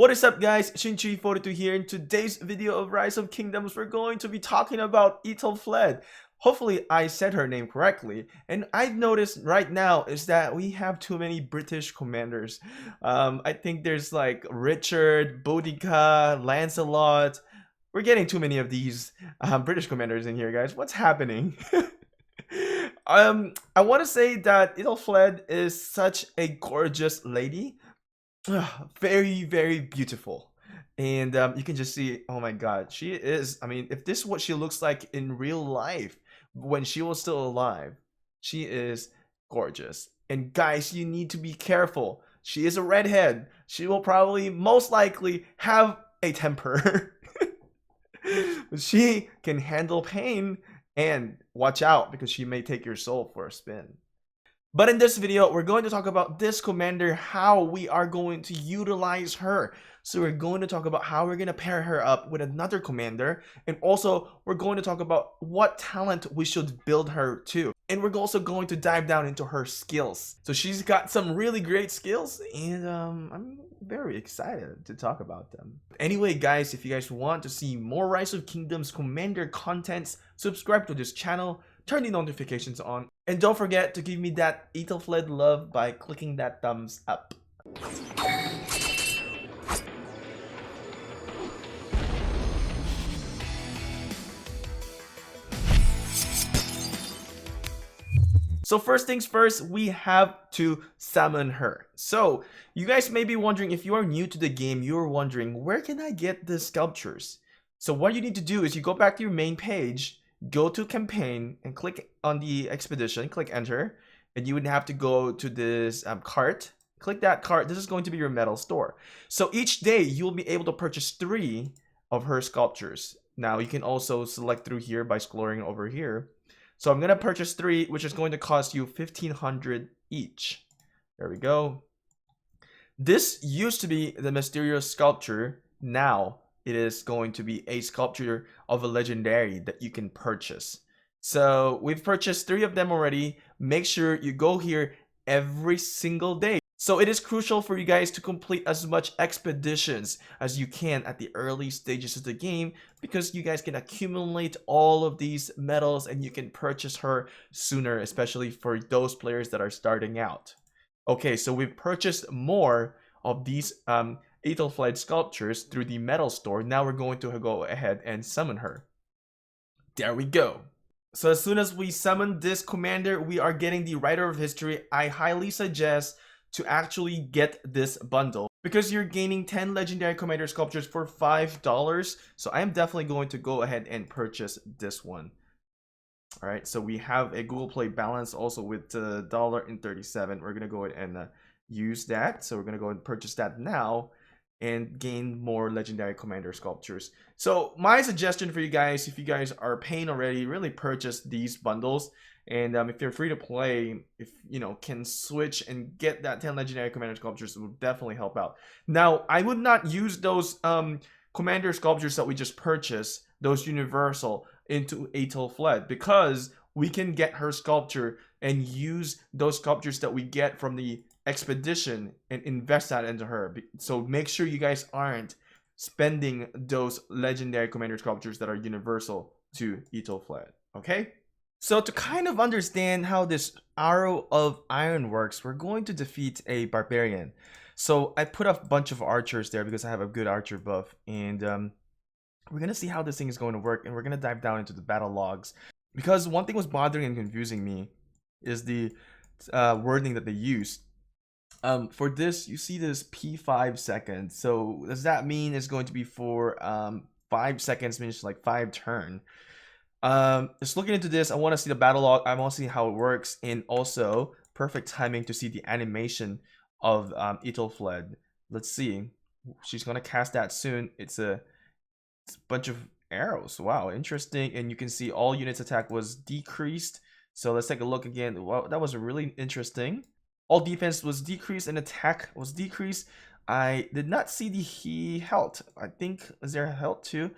What is up, guys? Shinchi42 here. In today's video of Rise of Kingdoms, we're going to be talking about Æthelflæd. Hopefully I said her name correctly. And I've noticed right now is that we have too many British commanders. I think there's like Richard, Boudica, Lancelot. We're getting too many of these British commanders in here, guys. What's happening? I want to say that Æthelflæd is such a gorgeous lady. Very, very beautiful. And you can just see, oh my god, she is, I mean, if this is what she looks like in real life when she was still alive, she is gorgeous. And guys, you need to be careful. She is a redhead. She will probably most likely have a temper. But she can handle pain, and watch out because she may take your soul for a spin. But in this video, we're going to talk about this commander, how we are going to utilize her. So we're going to talk about how we're going to pair her up with another commander. And also, we're going to talk about what talent we should build her to. And we're also going to dive down into her skills. So she's got some really great skills, and I'm very excited to talk about them. Anyway, guys, if you guys want to see more Rise of Kingdoms commander contents, subscribe to this channel. Turn the notifications on, and don't forget to give me that Æthelflæd love by clicking that thumbs up. So first things first, we have to summon her. So you guys may be wondering, if you are new to the game, you're wondering, where can I get the sculptures? So what you need to do is you go back to your main page, go to campaign and click on the expedition, click enter, and you would have to go to this cart. Click that cart. This is going to be your metal store. So each day you'll be able to purchase 3 of her sculptures. Now you can also select through here by scrolling over here. So I'm going to purchase 3, which is going to cost you 1,500 each. There we go. This used to be the mysterious sculpture. Now it is going to be a sculpture of a legendary that you can purchase. So we've purchased 3 of them already. Make sure you go here every single day. So it is crucial for you guys to complete as much expeditions as you can at the early stages of the game, because you guys can accumulate all of these medals and you can purchase her sooner, especially for those players that are starting out. Okay, so we've purchased more of these Æthelflæd sculptures through the metal store. Now we're going to go ahead and summon her. There we go. So as soon as we summon this commander, we are getting the Writer of History. I highly suggest to actually get this bundle because you're gaining 10 legendary commander sculptures for $5. So I am definitely going to go ahead and purchase this one. All right, so we have a Google Play balance also with $1.37. We're gonna go ahead and use that. So we're gonna go and purchase that now and gain more legendary commander sculptures. So my suggestion for you guys, if you guys are paying already, really purchase these bundles. And if you're free to play, if you know, can switch and get that 10 legendary commander sculptures, it will definitely help out. Now I would not use those commander sculptures that we just purchased, those universal, into Æthelflæd, because we can get her sculpture and use those sculptures that we get from the expedition and invest that into her. So make sure you guys aren't spending those legendary commander sculptures that are universal to Æthelflæd. Okay, so to kind of understand how this Arrow of Iron works, we're going to defeat a barbarian. So I put a bunch of archers there because I have a good archer buff, and we're gonna see how this thing is going to work, and we're gonna dive down into the battle logs, because one thing was bothering and confusing me is the wording that they used. For this, you see this P5 seconds. So does that mean it's going to be for 5 seconds, means like 5 turn? Just looking into this, I want to see the battle log. I want to see how it works, and also perfect timing to see the animation of Æthelflæd. Let's see. She's gonna cast that soon. It's a bunch of arrows. Wow, interesting. And you can see all units attack was decreased. So let's take a look again. Wow, that was really interesting. All defense was decreased and attack was decreased. I did not see the health. I think, is there health too?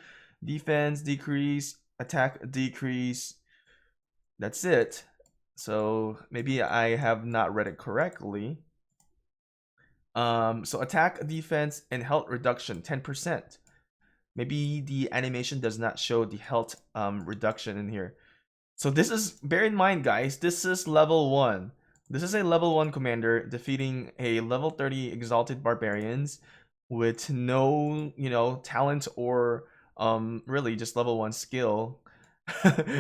Defense decrease, attack decrease. That's it. So maybe I have not read it correctly. So attack, defense, and health reduction 10%. Maybe the animation does not show the health reduction in here. So this is, bear in mind guys, this is level 1. This is a level 1 commander defeating a level 30 exalted barbarians with no, talent or really just level 1 skill.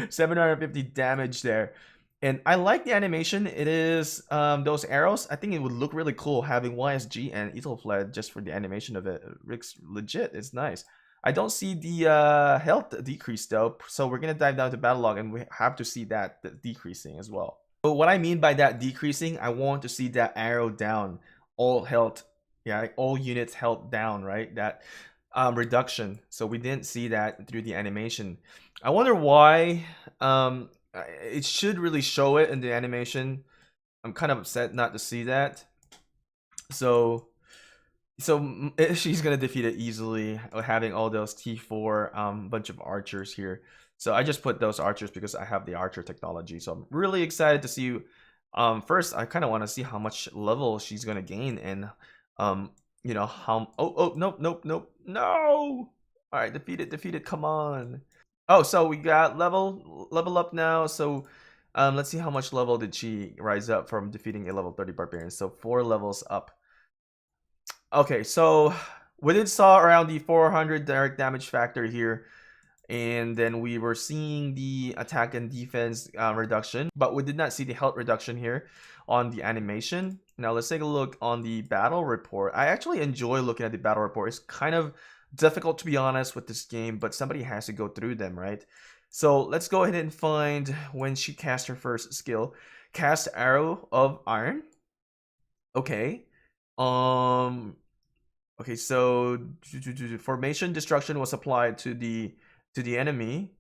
750 damage there. And I like the animation. It is those arrows. I think it would look really cool having YSG and Æthelflæd just for the animation of it. It looks legit. It's nice. I don't see the health decrease though, so we're gonna dive down to battle log and we have to see that decreasing as well. But what I mean by that decreasing, I want to see that arrow down, all health, yeah, all units health down, right? That reduction. So we didn't see that through the animation. I wonder why. It should really show it in the animation. I'm kind of upset not to see that. So she's gonna defeat it easily, having all those T4 bunch of archers here. So I just put those archers because I have the archer technology. So I'm really excited to see. First, I kind of want to see how much level she's gonna gain, and how. Oh, nope, no. All right, defeat it. Come on. Oh, so we got level up now. So let's see how much level did she rise up from defeating a level 30 barbarian. So 4 levels up. Okay, so we did saw around the 400 direct damage factor here, and then we were seeing the attack and defense reduction, but we did not see the health reduction here on the animation. Now let's take a look on the battle report. I actually enjoy looking at the battle report. It's kind of difficult to be honest with this game, but somebody has to go through them, right? So let's go ahead and find when she cast her first skill. Cast Arrow of Iron. Okay. Okay, so formation destruction was applied to the enemy.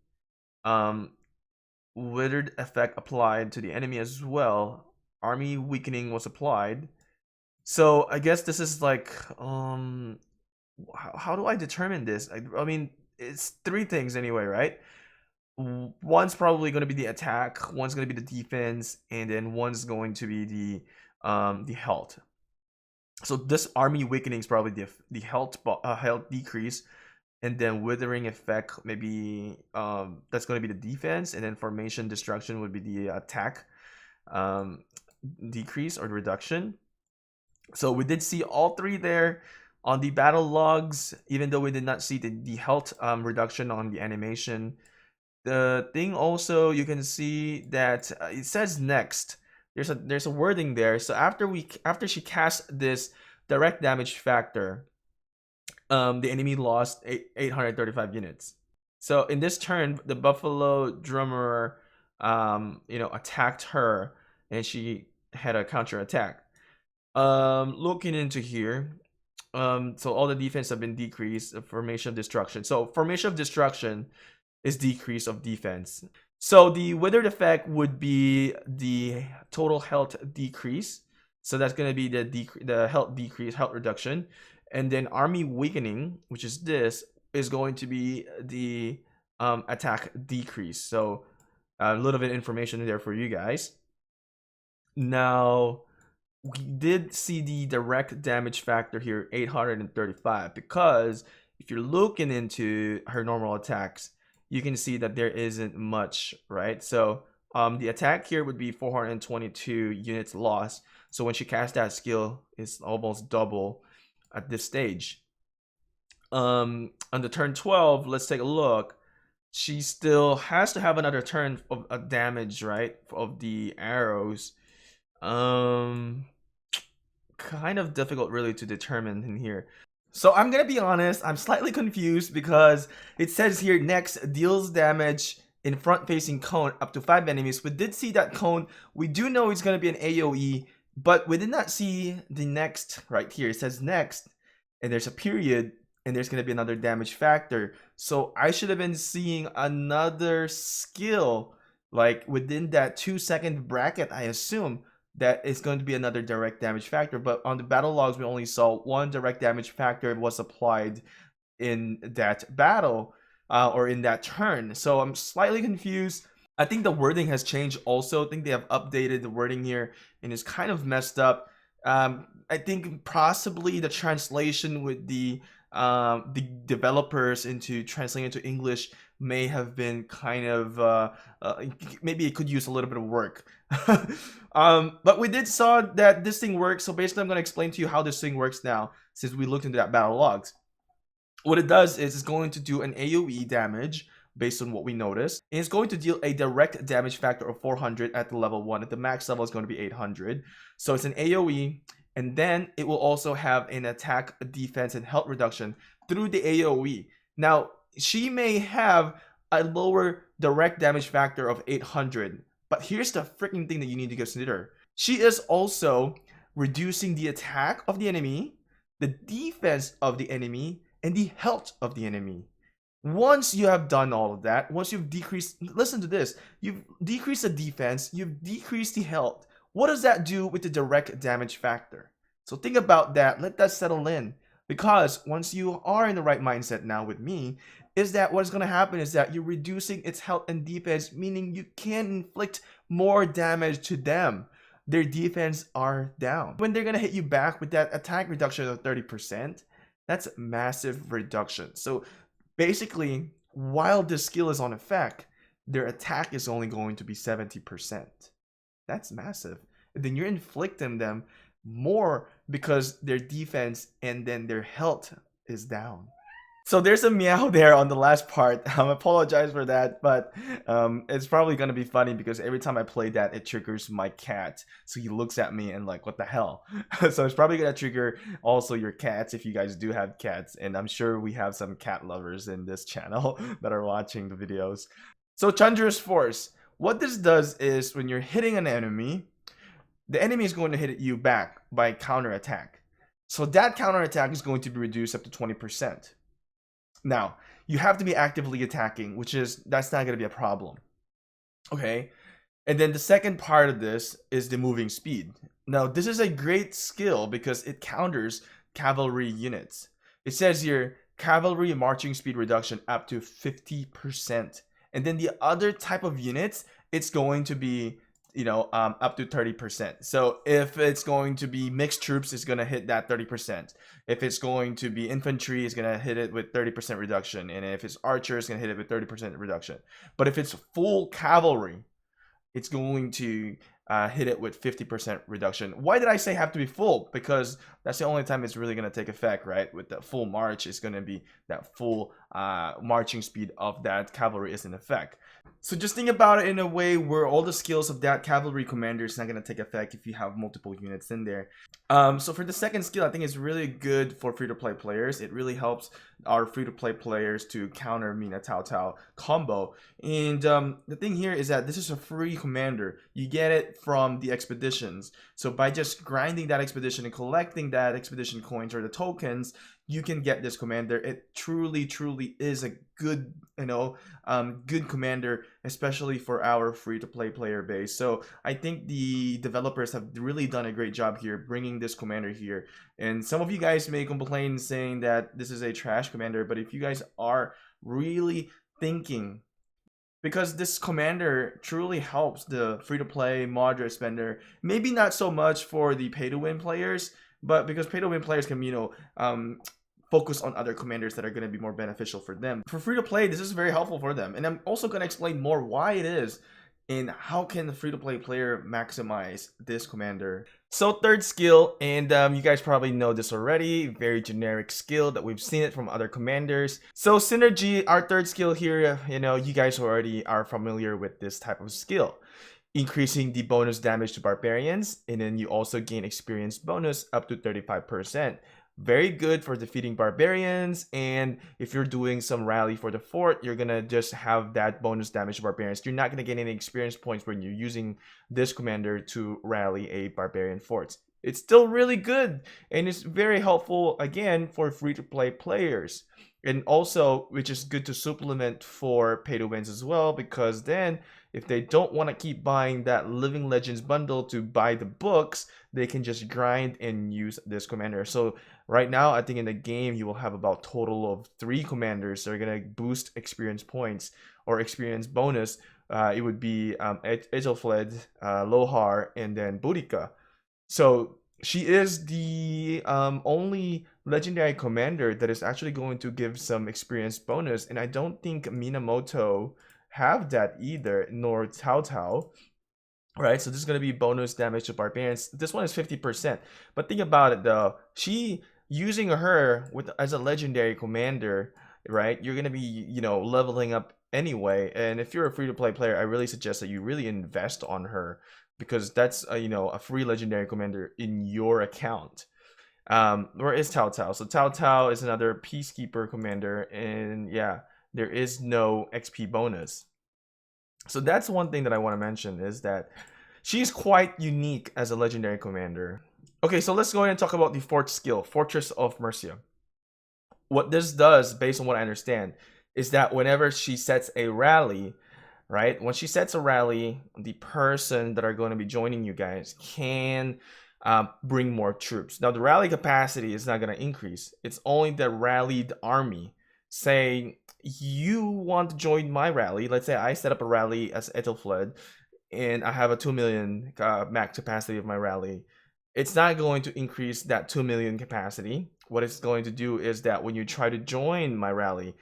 Withered effect applied to the enemy as well. Army weakening was applied. So I guess this is like how do I determine this? I mean, it's 3 things anyway, right? One's probably going to be the attack, one's going to be the defense, and then one's going to be the health. So this army weakening is probably the health decrease, and then withering effect maybe that's going to be the defense, and then formation destruction would be the attack decrease or reduction. So we did see all 3 there on the battle logs, even though we did not see the health reduction on the animation. The thing also, you can see that it says next. There's a wording there. So after she cast this direct damage factor, the enemy lost 835 units. So in this turn, the Buffalo Drummer, attacked her, and she had a counter attack. Looking into here, so all the defense have been decreased. Formation of destruction. So formation of destruction is decrease of defense. So the withered effect would be the total health decrease. So that's going to be the health decrease, health reduction. And then army weakening, which is this, is going to be the attack decrease. So a little bit of information there for you guys. Now, we did see the direct damage factor here, 835, because if you're looking into her normal attacks, you can see that there isn't much, right? So the attack here would be 422 units lost. So when she casts that skill, it's almost double at this stage. On the turn 12, let's take a look. She still has to have another turn of damage, right? Of the arrows. Kind of difficult really to determine in here. So I'm gonna be honest, I'm slightly confused because it says here next deals damage in front facing cone up to 5 enemies. We did see that cone. We do know it's gonna be an AoE, but we did not see the next right here. It says next, and there's a period, and there's gonna be another damage factor. So I should have been seeing another skill like within that 2-second bracket, I assume that it's going to be another direct damage factor, but on the battle logs we only saw 1 direct damage factor was applied in that battle or in that turn. So I'm slightly confused. I think the wording has changed also. I think they have updated the wording here and it's kind of messed up. I think possibly the translation with the developers into translating into English may have been kind of maybe it could use a little bit of work. But we did saw that this thing works. So basically, I'm going to explain to you how this thing works now, since we looked into that battle logs. What it does is it's going to do an AoE damage based on what we noticed. And it's going to deal a direct damage factor of 400 at the level 1. At the max level is going to be 800. So it's an AoE, and then it will also have an attack, defense, and health reduction through the AoE. Now, she may have a lower direct damage factor of 800, but here's the freaking thing that you need to consider. She is also reducing the attack of the enemy, the defense of the enemy, and the health of the enemy. Once you have done all of that, once you've decreased, listen to this, you've decreased the defense, you've decreased the health. What does that do with the direct damage factor? So think about that, let that settle in. Because once you are in the right mindset now with me, is that what's going to happen is that you're reducing its health and defense, meaning you can inflict more damage to them. Their defense are down. When they're going to hit you back with that attack reduction of 30%, that's a massive reduction. So basically, while this skill is on effect, their attack is only going to be 70%. That's massive. And then you're inflicting them more because their defense and then their health is down. So there's a meow there on the last part. I apologize for that, but it's probably gonna be funny because every time I play that, it triggers my cat. So he looks at me and like, what the hell? So it's probably gonna trigger also your cats if you guys do have cats. And I'm sure we have some cat lovers in this channel that are watching the videos. So Chandra's Force. What this does is when you're hitting an enemy, the enemy is going to hit you back by counter attack. So that counter attack is going to be reduced up to 20%. Now, you have to be actively attacking, that's not going to be a problem. Okay? And then the second part of this is the moving speed. Now, this is a great skill because it counters cavalry units. It says here, cavalry marching speed reduction up to 50%. And then the other type of units, it's going to be up to 30%. So if it's going to be mixed troops, it's going to hit that 30%. If it's going to be infantry, it's going to hit it with 30% reduction. And if it's archer, it's going to hit it with 30% reduction. But if it's full cavalry, it's going to hit it with 50% reduction. Why did I say have to be full? Because that's the only time it's really going to take effect, right? With the full march, it's going to be that full marching speed of that cavalry is in effect. So just think about it in a way where all the skills of that cavalry commander is not going to take effect if you have multiple units in there. So for the second skill, I think it's really good for free-to-play players. It really helps our free-to-play players to counter Mina Tao Tao combo. And the thing here is that this is a free commander. You get it from the expeditions. So by just grinding that expedition and collecting that expedition coins or the tokens, you can get this commander. It truly is a good good commander, especially for our free-to-play player base. So I think the developers have really done a great job here bringing this commander here. And some of you guys may complain saying that this is a trash commander, but if you guys are really thinking, because this commander truly helps the free-to-play moderate spender, maybe not so much for the pay-to-win players, but because pay-to-win players can focus on other commanders that are going to be more beneficial for them. For free-to-play, this is very helpful for them. And I'm also going to explain more why it is and how can the free-to-play player maximize this commander. So third skill, and you guys probably know this already, very generic skill that we've seen it from other commanders. So synergy, our third skill here, you guys already are familiar with this type of skill. Increasing the bonus damage to barbarians, and then you also gain experience bonus up to 35%. Very good for defeating barbarians, and if you're doing some rally for the fort, you're gonna just have that bonus damage to barbarians. You're not gonna get any experience points when you're using this commander to rally a barbarian fort. It's still really good, and it's very helpful again for free-to-play players. And also, which is good to supplement for pay-to-wins as well, because then if they don't want to keep buying that Living Legends bundle to buy the books, they can just grind and use this commander. So right now, I think in the game, you will have about total of 3 commanders that are going to boost experience points or experience bonus. It would be Æthelflæd, Lohar, and then Boudica. So she is the only legendary commander that is actually going to give some experience bonus, and I don't think Minamoto have that either, nor Tao Tao. Right, so this is going to be bonus damage to barbarians. This one is 50%. But think about it though. She using her with as a legendary commander, right? You're going to be, leveling up anyway. And if you're a free-to-play player, I really suggest that you really invest on her because that's a free legendary commander in your account. Where is Tao Tao? So Tao Tao is another peacekeeper commander, and yeah, there is no XP bonus. So that's one thing that I want to mention is that she's quite unique as a legendary commander. Okay, so let's go ahead and talk about the fourth skill, Fortress of Mercia. What this does, based on what I understand, is that whenever she sets a rally, right? When she sets a rally, the person that are going to be joining you guys can bring more troops. Now, the rally capacity is not going to increase. It's only the rallied army. Say you want to join my rally. Let's say I set up a rally as Æthelflæd, and I have a 2 million max capacity of my rally. It's not going to increase that 2 million capacity. What it's going to do is that when you try to join my rally,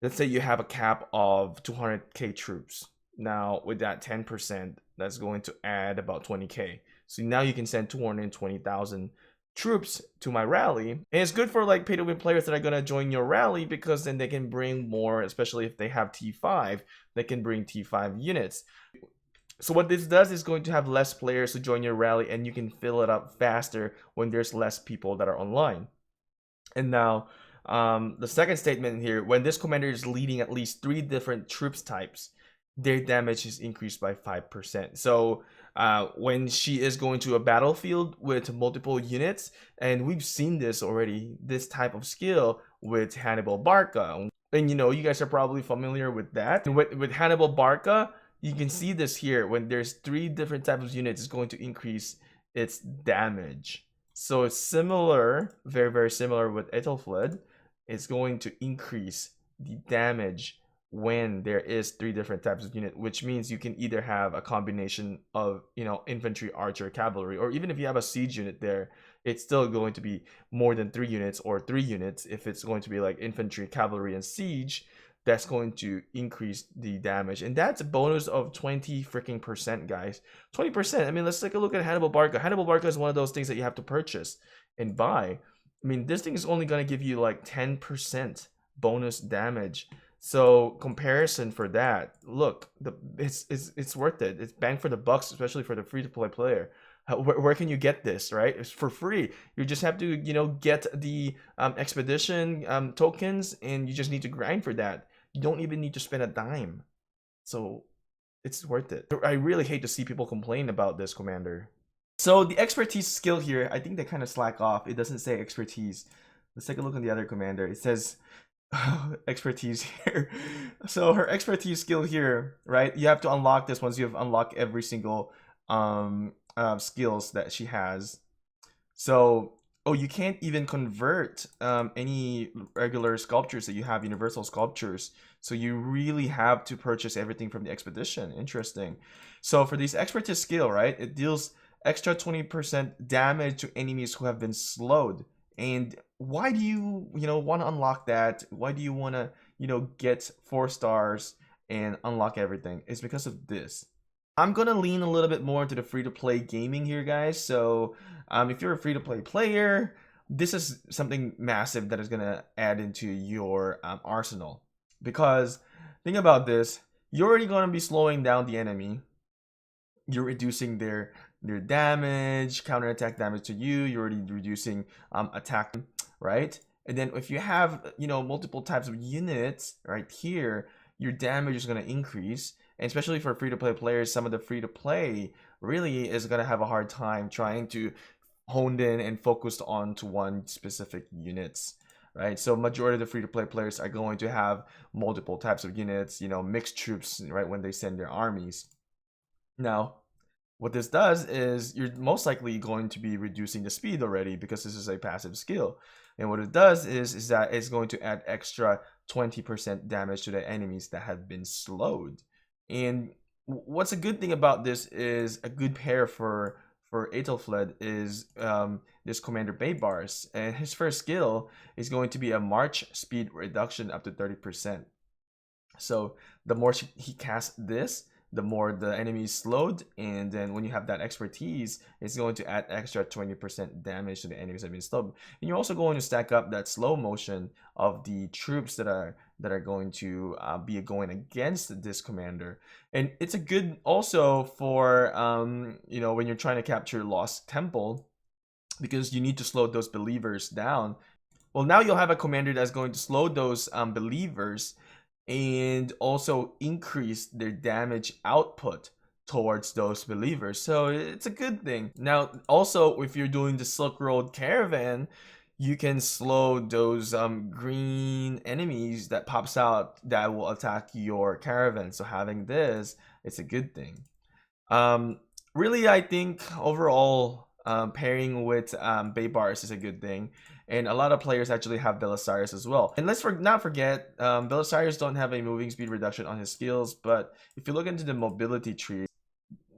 let's say you have a cap of 200k troops. Now with that 10%, that's going to add about 20k. So now you can send 220,000 troops to my rally. And it's good for like pay to win players that are going to join your rally because then they can bring more, especially if they have T5, they can bring T5 units. So what this does is going to have less players to join your rally, and you can fill it up faster when there's less people that are online. And now the second statement here, when this commander is leading at least 3 different troops types, their damage is increased by 5%. So when she is going to a battlefield with multiple units, and we've seen this already, this type of skill with Hannibal Barca. And you guys are probably familiar with that. And with Hannibal Barca, you can see this here. When there's 3 different types of units, it's going to increase its damage. So it's similar, very, very similar with Æthelflæd. It's going to increase the damage when there is 3 different types of unit, which means you can either have a combination of, infantry, archer, cavalry, or even if you have a siege unit there, it's still going to be more than 3 units or 3 units. If it's going to be like infantry, cavalry, and siege, that's going to increase the damage. And that's a bonus of 20 freaking percent, guys. 20%. I mean, let's take a look at Hannibal Barca. Hannibal Barca is one of those things that you have to purchase and buy. I mean, this thing is only going to give you like 10% bonus damage. So comparison for that, look, it's worth it. It's bang for the bucks, especially for the free-to-play player. Where can you get this, right? It's for free. You just have to, get the expedition tokens, and you just need to grind for that. You don't even need to spend a dime. So it's worth it. I really hate to see people complain about this commander. So the expertise skill here, I think they kind of slack off. It doesn't say expertise. Let's take a look at the other commander. It says expertise here. So her expertise skill here, right? You have to unlock this once you have unlocked every single skills that she has. So you can't even convert any regular sculptures that you have, universal sculptures. So you really have to purchase everything from the expedition. Interesting. So for this expertise skill, right, it deals extra 20% damage to enemies who have been slowed. And why do you want to unlock that? Why do you want to get 4 stars and unlock everything? It's because of this. I'm gonna lean a little bit more into the free-to-play gaming here, guys. So if you're a free-to-play player, this is something massive that is gonna add into your arsenal. Because think about this, you're already gonna be slowing down the enemy. You're reducing their damage, counterattack damage to you. You're already reducing attack, right? And then if you have multiple types of units right here, your damage is going to increase. And especially for free-to-play players, some of the free-to-play really is going to have a hard time trying to hone in and focus on to one specific units, right? So majority of the free-to-play players are going to have multiple types of units, mixed troops, right, when they send their armies. Now, what this does is you're most likely going to be reducing the speed already because this is a passive skill. And what it does is that it's going to add extra 20% damage to the enemies that have been slowed. And what's a good thing about this is a good pair for for Æthelflæd is this Commander Baybars, and his first skill is going to be a March speed reduction up to 30%. So the more he casts this, the more the enemy is slowed, and then when you have that expertise, it's going to add extra 20% damage to the enemies that have been slowed. And you're also going to stack up that slow motion of the troops that are going to be going against this commander. And it's a good also for you know, when you're trying to capture Lost Temple, because you need to slow those believers down. Well, now you'll have a commander that's going to slow those believers and also increase their damage output towards those believers. So it's a good thing. Now, also, if you're doing the Silk Road Caravan, you can slow those green enemies that pops out that will attack your caravan. So having this, it's a good thing. Really, I think overall, pairing with Baybars is a good thing. And a lot of players actually have Belisarius as well. And let's not forget, Belisarius don't have a moving speed reduction on his skills, but if you look into the mobility tree,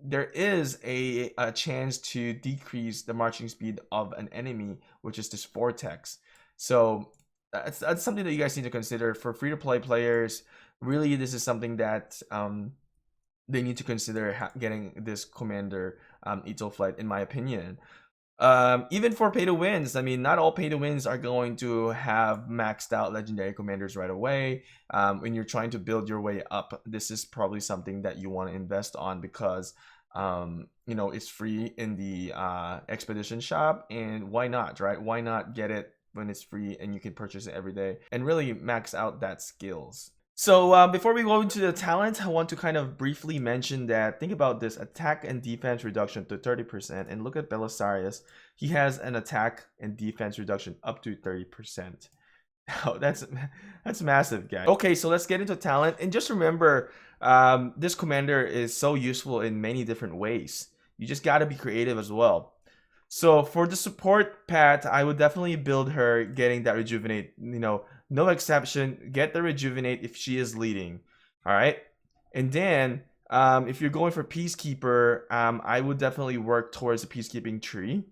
there is a chance to decrease the marching speed of an enemy, which is this vortex. So that's something that you guys need to consider. For free-to-play players, really this is something that they need to consider getting this commander, Aethelflad, in my opinion. Even for pay to wins, I mean, not all pay to wins are going to have maxed out legendary commanders right away. When you're trying to build your way up, this is probably something that you want to invest on, because you know, it's free in the expedition shop, and why not, right? Why not get it when it's free and you can purchase it every day and really max out that skills. So before we go into the talent, I want to kind of briefly mention that, think about this: attack and defense reduction to 30%. And look at Belisarius. He has an attack and defense reduction up to 30%. Oh, that's massive, guys. Okay, so let's get into talent. And just remember, this commander is so useful in many different ways. You just got to be creative as well. So for the support path, I would definitely build her getting that rejuvenate, you know, no exception, get the rejuvenate if she is leading. All right. And then if you're going for peacekeeper, I would definitely work towards the peacekeeping tree.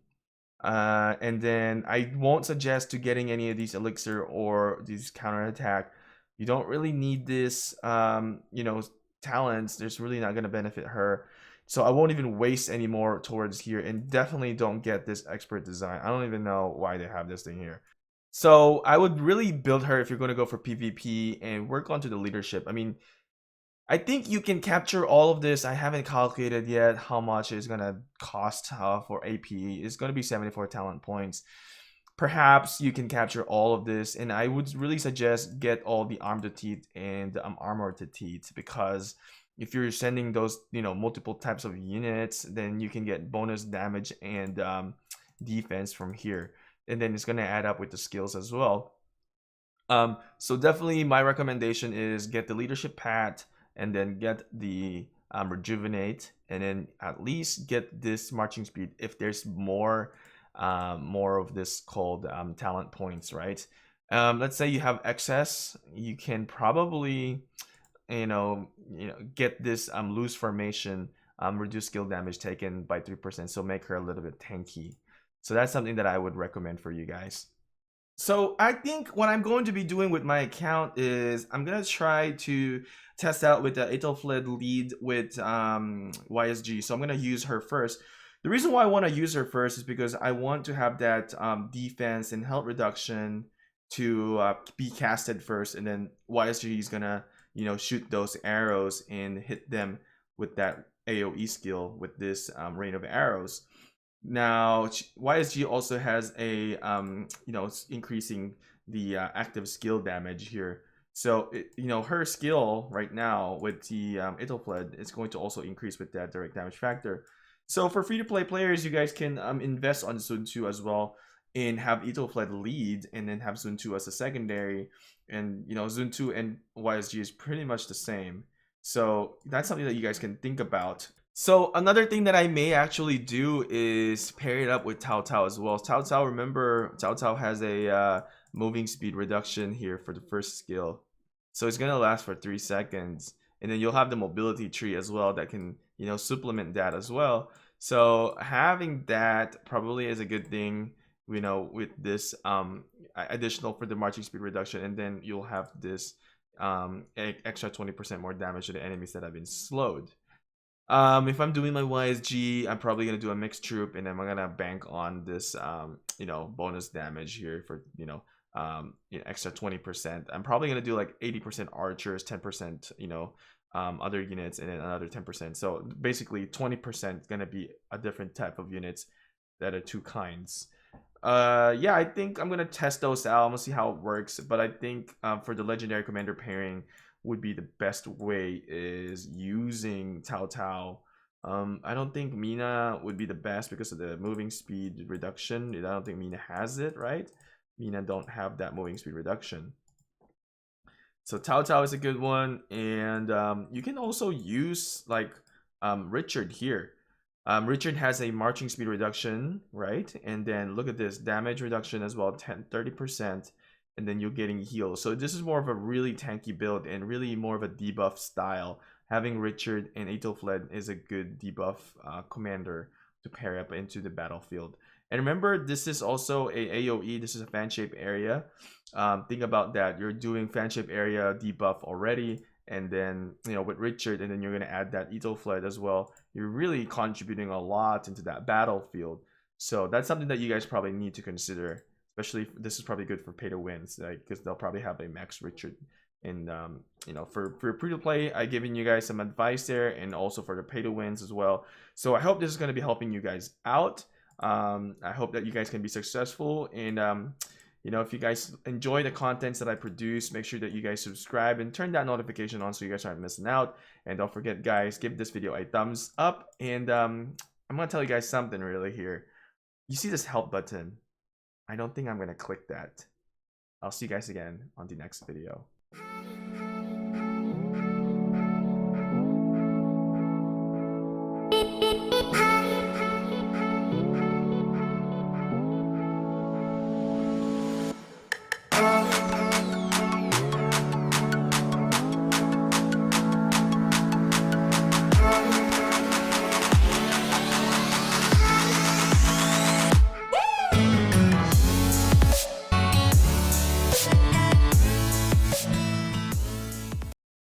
And then I won't suggest to getting any of these elixir or these counterattack. You don't really need this, you know, talents. There's really not going to benefit her. So I won't even waste any more towards here, and definitely don't get this expert design. I don't even know why they have this thing here. So I would really build her if you're going to go for PvP and work onto the leadership. I mean, I think you can capture all of this. I haven't calculated yet how much it's going to cost for AP. It's going to be 74 talent points. Perhaps you can capture all of this, and I would really suggest get all the arm to teeth and armor to teeth, because if you're sending those, you know, multiple types of units, then you can get bonus damage and defense from here, and then it's going to add up with the skills as well. So definitely my recommendation is get the leadership path, and then get the rejuvenate, and then at least get this marching speed if there's more of this called talent points, right? Let's say you have excess, you can probably you know get this loose formation, reduce skill damage taken by 3%, so make her a little bit tanky. So that's something that I would recommend for you guys. So I think what I'm going to be doing with my account is I'm gonna try to test out with the Aethelflad lead with YSG. So I'm gonna use her first. The reason why I want to use her first is because I want to have that defense and health reduction to be casted first, and then YSG is gonna, you know, shoot those arrows and hit them with that AoE skill with this rain of arrows. Now YSG also has a you know, increasing the active skill damage here. So you know, her skill right now with the Æthelflad is going to also increase with that direct damage factor. So for free-to-play players, you guys can invest on Sun 2 as well, and have Æthelflad lead, and then have Sun 2 as a secondary. And you know, Sun 2 and YSG is pretty much the same. So that's something that you guys can think about. So another thing that I may actually do is pair it up with Cao Cao as well. Cao Cao, remember, Cao Cao has a moving speed reduction here for the first skill. So it's gonna last for 3 seconds. And then you'll have the mobility tree as well that can, you know, supplement that as well. So having that probably is a good thing, you know, with this additional for the marching speed reduction, and then you'll have this extra 20% more damage to the enemies that have been slowed. If I'm doing my YSG, I'm probably gonna do a mixed troop, and then I'm gonna bank on this, you know, bonus damage here for, you know, extra 20%. I'm probably gonna do like 80% archers, 10%, you know, other units, and then another 10%. So basically, 20% gonna be a different type of units that are two kinds. Yeah, I think I'm gonna test those out. I'm gonna see how it works. But I think for the legendary commander pairing would be the best way is using Tao Tao. I don't think Mina would be the best because of the moving speed reduction. I don't think Mina has it, right? Mina don't have that moving speed reduction. So Tao Tao is a good one, and you can also use like Richard here. Richard has a marching speed reduction, right? And then look at this damage reduction as well, 30%, and then you're getting healed. So this is more of a really tanky build and really more of a debuff style. Having Richard and Aethelflad is a good debuff commander to pair up into the battlefield. And remember, this is also a AoE. This is a fan shape area. Think about that. You're doing fan shape area debuff already, and then you know with Richard, and then you're gonna add that Æthelflad as well. You're really contributing a lot into that battlefield. So that's something that you guys probably need to consider. Especially if this is probably good for pay to wins, like because they'll probably have a max Richard. And you know, for free to play, I given you guys some advice there, and also for the pay to wins as well. So I hope this is going to be helping you guys out. I hope that you guys can be successful, and you know, if you guys enjoy the contents that I produce, make sure that you guys subscribe and turn that notification on so you guys aren't missing out. And don't forget, guys, give this video a thumbs up. And I'm gonna tell you guys something really here. You see this help button? I don't think I'm gonna click that. I'll see you guys again on the next video.